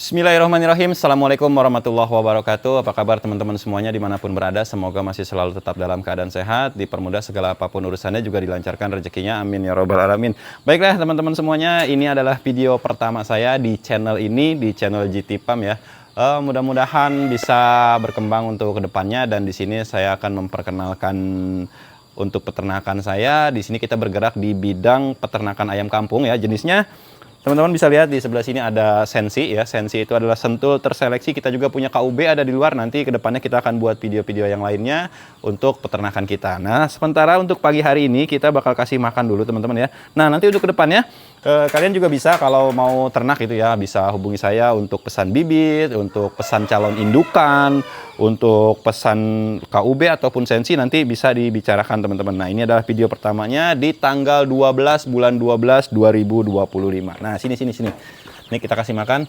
Bismillahirrahmanirrahim. Assalamualaikum warahmatullahi wabarakatuh. Apa kabar teman-teman semuanya dimanapun berada? Semoga masih selalu tetap dalam keadaan sehat, dipermudah segala apapun urusannya, juga dilancarkan rezekinya. Amin ya robbal alamin. Baiklah teman-teman semuanya, ini adalah video pertama saya di channel ini, di channel GT Farm ya. Mudah-mudahan bisa berkembang untuk kedepannya, dan di sini saya akan memperkenalkan untuk peternakan saya. Di sini kita bergerak di bidang peternakan ayam kampung ya. Jenisnya teman-teman bisa lihat di sebelah sini ada Sensi ya. Sensi itu adalah sentul terseleksi. Kita juga punya KUB ada di luar. Nanti kedepannya kita akan buat video-video yang lainnya untuk peternakan kita. Nah, sementara untuk pagi hari ini kita bakal kasih makan dulu teman-teman ya. Nah, nanti untuk kedepannya kalian juga bisa kalau mau ternak itu ya, bisa hubungi saya untuk pesan bibit, untuk pesan calon indukan, untuk pesan KUB ataupun Sensi, nanti bisa dibicarakan teman-teman. Nah, ini adalah video pertamanya di tanggal 12 bulan 12 2025. Nah, sini. Ini kita kasih makan.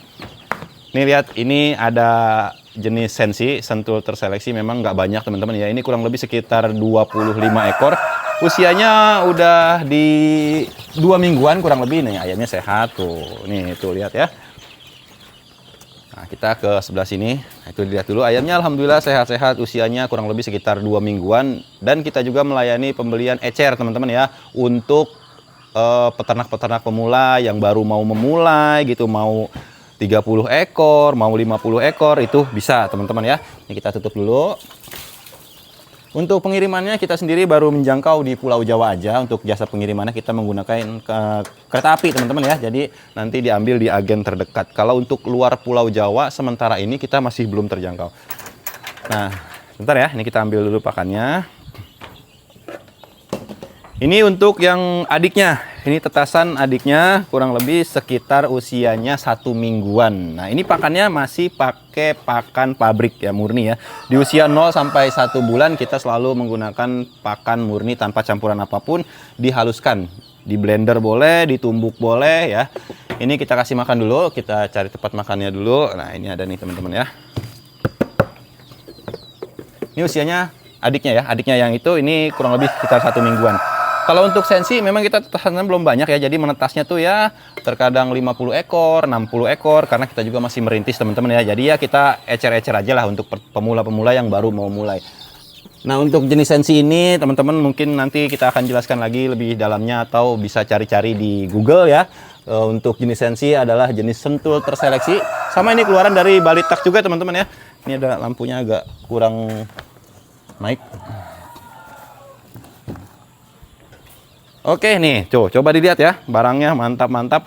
Nih lihat, ini ada jenis Sensi, sentul terseleksi. Memang nggak banyak teman-teman ya. Ini kurang lebih sekitar 25 ekor. Usianya udah di 2 mingguan kurang lebih. Nih ayamnya sehat tuh. Nih tuh lihat ya. Nah, kita ke sebelah sini. Nah, itu dilihat dulu. Ayamnya alhamdulillah sehat-sehat. Usianya kurang lebih sekitar 2 mingguan. Dan kita juga melayani pembelian ecer teman-teman ya. Untuk peternak-peternak pemula yang baru mau memulai gitu, mau 30 ekor, mau 50 ekor, itu bisa teman-teman ya. Ini kita tutup dulu. Untuk pengirimannya kita sendiri baru menjangkau di Pulau Jawa aja. Untuk jasa pengirimannya kita menggunakan kereta api teman-teman ya. Jadi nanti diambil di agen terdekat. Kalau untuk luar Pulau Jawa sementara ini kita masih belum terjangkau. Nah, bentar ya, ini kita ambil dulu pakannya. Ini untuk yang adiknya. Ini tetasan adiknya kurang lebih sekitar usianya 1 mingguan. Nah, ini pakannya masih pakai pakan pabrik ya, murni ya. Di usia 0 sampai 1 bulan kita selalu menggunakan pakan murni tanpa campuran apapun, dihaluskan. Di blender boleh, ditumbuk boleh ya. Ini kita kasih makan dulu, kita cari tempat makannya dulu. Nah, ini ada nih teman-teman ya. Ini usianya adiknya ya. Adiknya yang itu ini kurang lebih sekitar 1 mingguan. Kalau untuk Sensi memang kita tetasannya belum banyak ya, jadi menetasnya tuh ya terkadang 50 ekor, 60 ekor, karena kita juga masih merintis teman-teman ya. Jadi ya kita ecer-ecer aja lah untuk pemula-pemula yang baru mau mulai. Nah, untuk jenis Sensi ini teman-teman mungkin nanti kita akan jelaskan lagi lebih dalamnya, atau bisa cari-cari di Google ya. Untuk jenis Sensi adalah jenis sentul terseleksi. Sama ini keluaran dari Balitak juga teman-teman ya. Ini ada lampunya agak kurang naik. Oke nih, coba dilihat ya, barangnya mantap-mantap.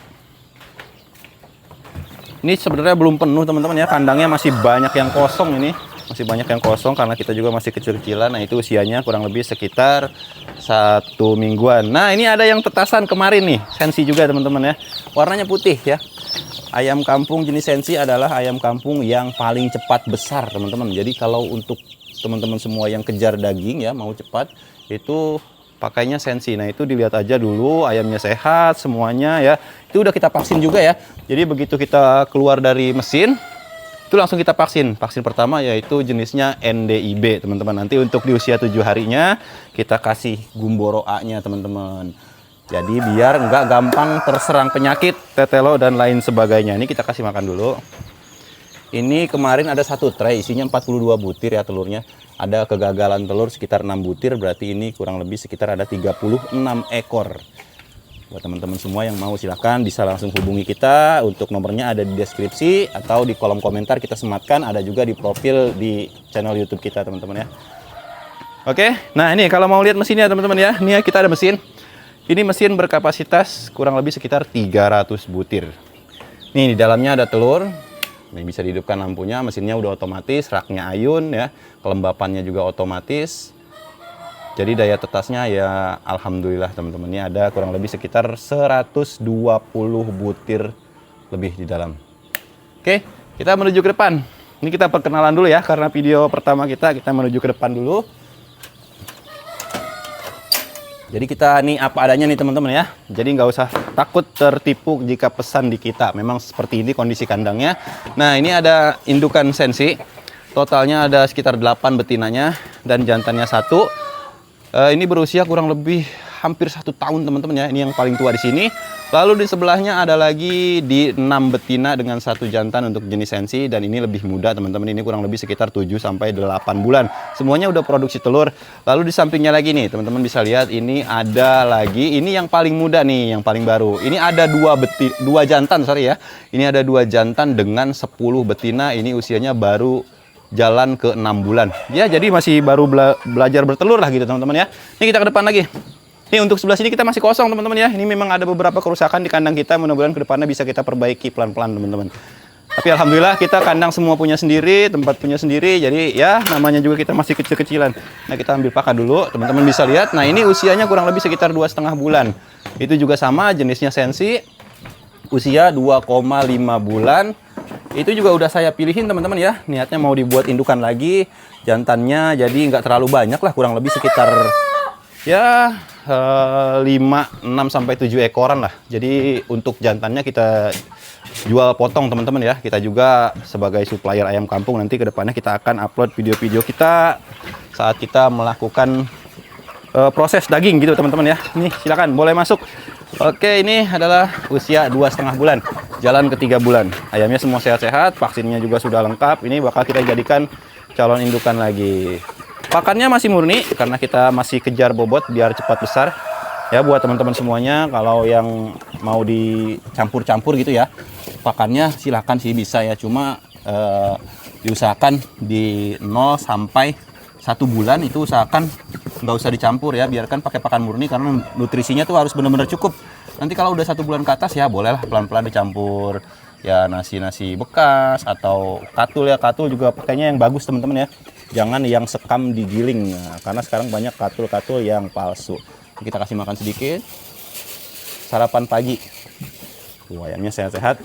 Ini sebenarnya belum penuh teman-teman ya, kandangnya masih banyak yang kosong ini. Masih banyak yang kosong karena kita juga masih kecil-kecilan. Nah, itu usianya kurang lebih sekitar 1 mingguan. Nah, ini ada yang tetasan kemarin nih, Sensi juga teman-teman ya. Warnanya putih ya. Ayam kampung jenis Sensi adalah ayam kampung yang paling cepat besar teman-teman. Jadi kalau untuk teman-teman semua yang kejar daging ya, mau cepat, itu pakainya Sensi. Nah, itu dilihat aja dulu ayamnya sehat semuanya ya. Itu udah kita vaksin juga ya. Jadi begitu kita keluar dari mesin itu langsung kita vaksin. Vaksin pertama yaitu jenisnya NDIB teman-teman. Nanti untuk di usia 7 harinya kita kasih Gumboro A-nya teman-teman. Jadi biar nggak gampang terserang penyakit, tetelo dan lain sebagainya. Ini kita kasih makan dulu. Ini kemarin ada 1 tray isinya 42 butir ya telurnya. Ada kegagalan telur sekitar 6 butir, berarti ini kurang lebih sekitar ada 36 ekor. Buat teman-teman semua yang mau silahkan bisa langsung hubungi kita. Untuk nomornya ada di deskripsi atau di kolom komentar kita sematkan. Ada juga di profil di channel YouTube kita teman-teman ya. Oke, nah ini kalau mau lihat mesinnya teman-teman ya. Ini ya, kita ada mesin. Ini mesin berkapasitas kurang lebih sekitar 300 butir. Nih di dalamnya ada telur. Ini bisa dihidupkan lampunya, mesinnya udah otomatis, raknya ayun ya, kelembapannya juga otomatis. Jadi daya tetasnya ya alhamdulillah teman-teman, ini ada kurang lebih sekitar 120 butir lebih di dalam. Oke, kita menuju ke depan. Ini kita perkenalan dulu ya, karena video pertama kita menuju ke depan dulu. Jadi kita nih apa adanya nih teman-teman ya. Jadi nggak usah takut tertipu jika pesan di kita. Memang seperti ini kondisi kandangnya. Nah, ini ada indukan Sensi. Totalnya ada sekitar 8 betinanya dan jantannya 1. Ini berusia kurang lebih hampir 1 tahun teman-teman ya. Ini yang paling tua di sini. Lalu di sebelahnya ada lagi di 6 betina dengan 1 jantan untuk jenis sensi, dan ini lebih muda teman-teman. Ini kurang lebih sekitar 7 sampai 8 bulan. Semuanya udah produksi telur. Lalu di sampingnya lagi nih, teman-teman bisa lihat ini ada lagi, ini yang paling muda nih, yang paling baru. Ini ada 2 jantan, sorry ya. Ini ada 2 jantan dengan 10 betina. Ini usianya baru jalan ke 6 bulan. Ya, jadi masih baru belajar bertelur lah gitu teman-teman ya. Ini kita ke depan lagi. Ini untuk sebelah sini kita masih kosong teman-teman ya. Ini memang ada beberapa kerusakan di kandang kita. Mudah-mudahan ke depannya bisa kita perbaiki pelan-pelan teman-teman. Tapi alhamdulillah kita kandang semua punya sendiri, tempat punya sendiri. Jadi ya namanya juga kita masih kecil-kecilan. Nah kita ambil pakan dulu, teman-teman bisa lihat. Nah ini usianya kurang lebih sekitar 2,5 bulan. Itu juga sama, jenisnya sensi. Usia 2,5 bulan. Itu juga udah saya pilihin teman-teman ya. Niatnya mau dibuat indukan lagi. Jantannya jadi nggak terlalu banyak lah, kurang lebih sekitar ya 5, 6 sampai 7 ekoran lah. Jadi untuk jantannya kita jual potong teman-teman ya. Kita juga sebagai supplier ayam kampung, nanti kedepannya kita akan upload video-video kita saat kita melakukan proses daging gitu teman-teman ya. Nih silakan boleh masuk. Oke, ini adalah usia 2,5 bulan, jalan ke 3 bulan. Ayamnya semua sehat-sehat, vaksinnya juga sudah lengkap. Ini bakal kita jadikan calon indukan lagi. Pakannya masih murni karena kita masih kejar bobot biar cepat besar. Ya buat teman-teman semuanya, kalau yang mau dicampur-campur gitu ya, pakannya silahkan sih bisa ya. Cuma diusahakan di 0 sampai 1 bulan itu usahakan nggak usah dicampur ya, biarkan pakai pakan murni karena nutrisinya tuh harus benar-benar cukup. Nanti kalau udah 1 bulan ke atas ya bolehlah pelan-pelan dicampur ya nasi-nasi bekas atau katul ya. Katul juga pakainya yang bagus teman-teman ya, jangan yang sekam digiling karena sekarang banyak katul-katul yang palsu. Kita kasih makan sedikit. Sarapan pagi. Ayamnya sehat-sehat.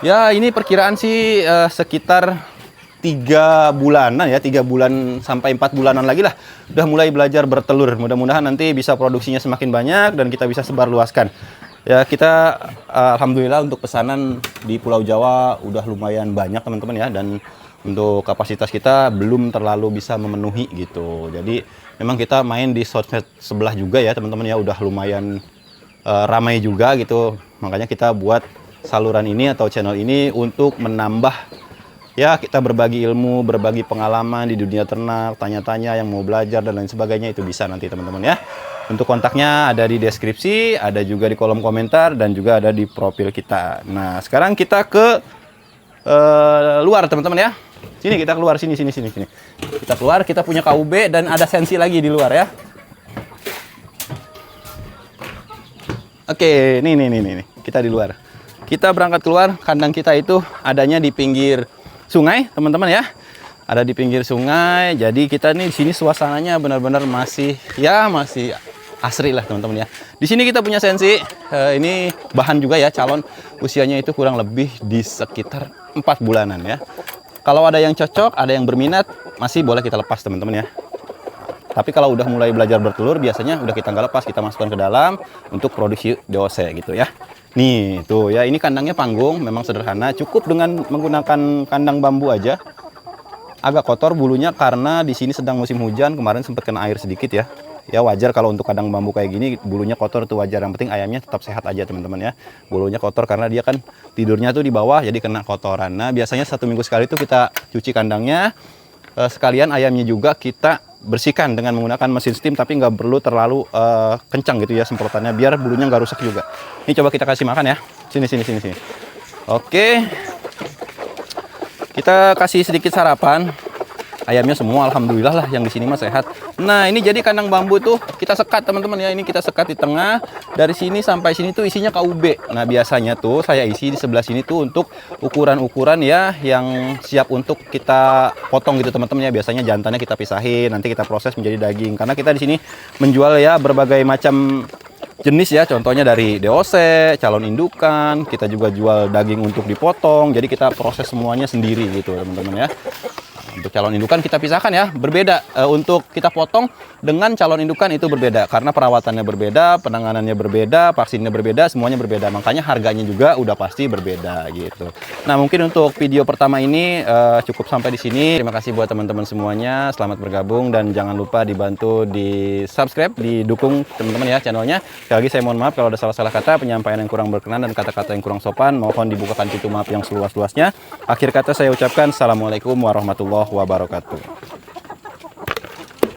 Ya ini perkiraan sih sekitar 3 bulanan ya, 3 bulan sampai 4 bulanan lagi lah udah mulai belajar bertelur. Mudah-mudahan nanti bisa produksinya semakin banyak dan kita bisa sebarluaskan. Ya kita alhamdulillah untuk pesanan di Pulau Jawa udah lumayan banyak teman-teman ya, dan untuk kapasitas kita belum terlalu bisa memenuhi gitu. Jadi memang kita main di sosmed sebelah juga ya teman-teman ya, udah lumayan ramai juga gitu. Makanya kita buat saluran ini atau channel ini untuk menambah ya, kita berbagi ilmu, berbagi pengalaman di dunia ternak, tanya-tanya yang mau belajar dan lain sebagainya, itu bisa nanti teman-teman ya. Untuk kontaknya ada di deskripsi, ada juga di kolom komentar, dan juga ada di profil kita. Nah, sekarang kita ke luar teman-teman ya. Sini kita keluar, sini. Kita keluar, kita punya KUB dan ada sensi lagi di luar ya. Oke, nih. Kita di luar. Kita berangkat keluar, kandang kita itu adanya di pinggir sungai, teman-teman ya. Ada di pinggir sungai. Jadi kita nih di sini suasananya benar-benar masih asri lah, teman-teman ya. Di sini kita punya sensi. Ini bahan juga ya, calon. Usianya itu kurang lebih di sekitar 4 bulanan ya. Kalau ada yang cocok, ada yang berminat, masih boleh kita lepas, teman-teman ya. Tapi kalau udah mulai belajar bertelur, biasanya udah kita nggak lepas, kita masukkan ke dalam untuk produksi DOC gitu ya. Nih, tuh ya, ini kandangnya panggung, memang sederhana, cukup dengan menggunakan kandang bambu aja. Agak kotor bulunya karena di sini sedang musim hujan, kemarin sempat kena air sedikit ya. Ya wajar kalau untuk kandang bambu kayak gini bulunya kotor tuh wajar. Yang penting ayamnya tetap sehat aja teman-teman ya. Bulunya kotor karena dia kan tidurnya tuh di bawah, jadi kena kotoran. Nah, biasanya 1 minggu sekali tuh kita cuci kandangnya. Sekalian ayamnya juga kita bersihkan dengan menggunakan mesin steam, tapi nggak perlu terlalu kencang gitu ya semprotannya, biar bulunya nggak rusak juga. Ini coba kita kasih makan ya. Sini. Oke, kita kasih sedikit sarapan. Ayamnya semua alhamdulillah lah yang di sini mah sehat. Nah, ini jadi kandang bambu tuh kita sekat teman-teman ya. Ini kita sekat di tengah. Dari sini sampai sini tuh isinya KUB. Nah, biasanya tuh saya isi di sebelah sini tuh untuk ukuran-ukuran ya yang siap untuk kita potong gitu teman-teman ya. Biasanya jantannya kita pisahin, nanti kita proses menjadi daging. Karena kita di sini menjual ya berbagai macam jenis ya, contohnya dari DOC, calon indukan, kita juga jual daging untuk dipotong. Jadi kita proses semuanya sendiri gitu teman-teman ya. untuk calon indukan kita pisahkan ya, berbeda. Untuk kita potong dengan calon indukan itu berbeda karena perawatannya berbeda, penanganannya berbeda, vaksinnya berbeda, semuanya berbeda. Makanya harganya juga udah pasti berbeda gitu. Nah, mungkin untuk video pertama ini cukup sampai di sini. Terima kasih buat teman-teman semuanya. Selamat bergabung dan jangan lupa dibantu di subscribe, didukung teman-teman ya channelnya. Sekali lagi saya mohon maaf kalau ada salah-salah kata, penyampaian yang kurang berkenan dan kata-kata yang kurang sopan. Mohon dibukakan pintu maaf yang seluas-luasnya. Akhir kata saya ucapkan assalamualaikum warahmatullahi wabarakatuh.